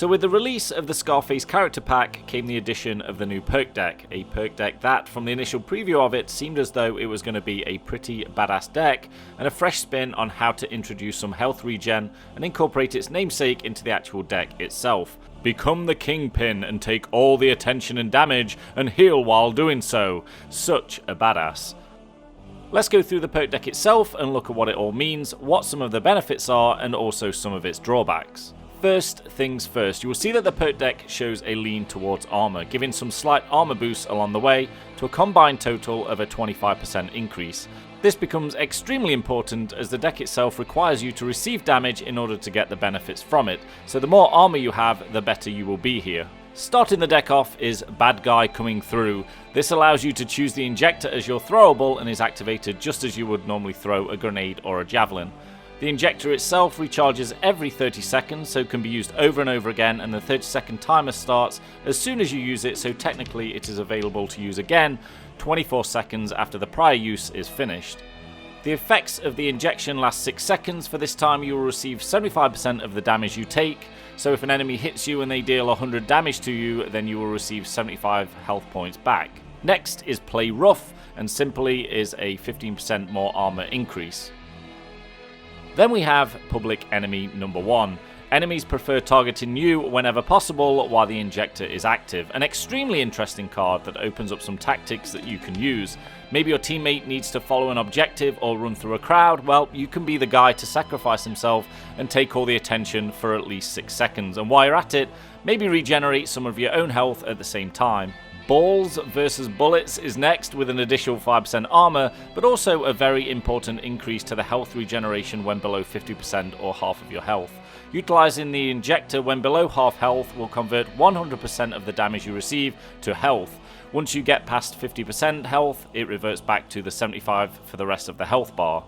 So with the release of the Scarface character pack came the addition of the new perk deck, a perk deck that, from the initial preview of it, seemed as though it was going to be a pretty badass deck, and a fresh spin on how to introduce some health regen and incorporate its namesake into the actual deck itself. Become the Kingpin and take all the attention and damage and heal while doing so. Such a badass. Let's go through the perk deck itself and look at what it all means, what some of the benefits are, and also some of its drawbacks. First things first, you will see that the perk deck shows a lean towards armor, giving some slight armor boosts along the way to a combined total of a 25% increase. This becomes extremely important as the deck itself requires you to receive damage in order to get the benefits from it, so the more armor you have, the better you will be here. Starting the deck off is Bad Guy Coming Through. This allows you to choose the injector as your throwable and is activated just as you would normally throw a grenade or a javelin. The injector itself recharges every 30 seconds, so can be used over and over again, and the 30-second timer starts as soon as you use it, so technically it is available to use again 24 seconds after the prior use is finished. The effects of the injection last 6 seconds. For this time you will receive 75% of the damage you take, so if an enemy hits you and they deal 100 damage to you, then you will receive 75 health points back. Next is Play Rough, and simply is a 15% more armor increase. Then we have Public Enemy Number 1. Enemies prefer targeting you whenever possible while the injector is active. An extremely interesting card that opens up some tactics that you can use. Maybe your teammate needs to follow an objective or run through a crowd. Well, you can be the guy to sacrifice himself and take all the attention for at least 6 seconds. And while you're at it, maybe regenerate some of your own health at the same time. Balls versus Bullets is next with an additional 5% armor, but also a very important increase to the health regeneration when below 50% or half of your health. Utilizing the injector when below half health will convert 100% of the damage you receive to health. Once you get past 50% health, it reverts back to the 75 for the rest of the health bar.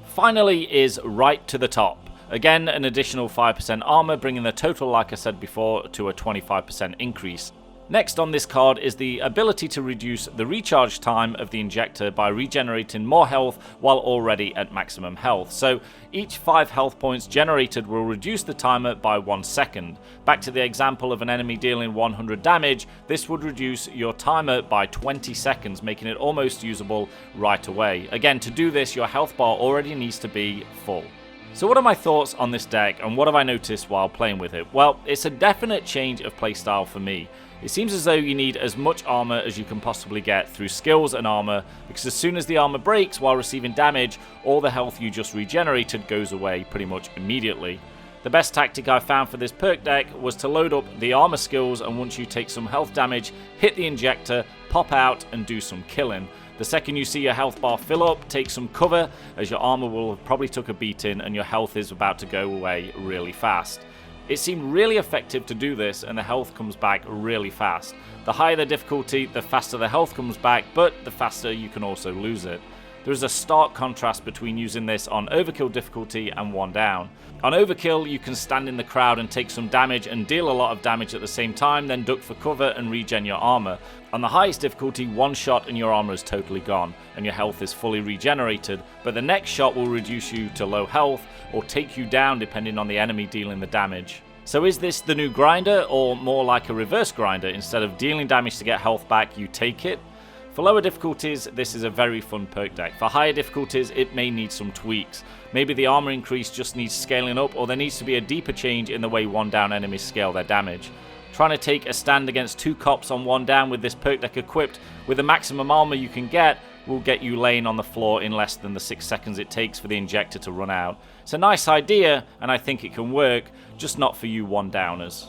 Finally is Right to the Top. Again, an additional 5% armor, bringing the total, like I said before, to a 25% increase. Next on this card is the ability to reduce the recharge time of the injector by regenerating more health while already at maximum health. So each 5 health points generated will reduce the timer by 1 second. Back to the example of an enemy dealing 100 damage, this would reduce your timer by 20 seconds, making it almost usable right away. Again, to do this, your health bar already needs to be full. So what are my thoughts on this deck, and what have I noticed while playing with it? Well, it's a definite change of playstyle for me. It seems as though you need as much armor as you can possibly get through skills and armor, because as soon as the armor breaks while receiving damage, all the health you just regenerated goes away pretty much immediately. The best tactic I found for this perk deck was to load up the armor skills, and once you take some health damage, hit the injector, pop out and do some killing. The second you see your health bar fill up, take some cover, as your armor will have probably took a beating and your health is about to go away really fast. It seemed really effective to do this, and the health comes back really fast. The higher the difficulty, the faster the health comes back, but the faster you can also lose it. There is a stark contrast between using this on overkill difficulty and 1 down. On overkill, you can stand in the crowd and take some damage and deal a lot of damage at the same time, then duck for cover and regen your armor. On the highest difficulty, 1 shot and your armor is totally gone, and your health is fully regenerated, but the next shot will reduce you to low health or take you down depending on the enemy dealing the damage. So is this the new grinder, or more like a reverse grinder? Instead of dealing damage to get health back, you take it? For lower difficulties, this is a very fun perk deck. For higher difficulties, it may need some tweaks. Maybe the armor increase just needs scaling up, or there needs to be a deeper change in the way 1 down enemies scale their damage. Trying to take a stand against 2 cops on 1 down with this perk deck equipped with the maximum armor you can get will get you laying on the floor in less than the 6 seconds it takes for the injector to run out. It's a nice idea, and I think it can work, just not for you 1 downers.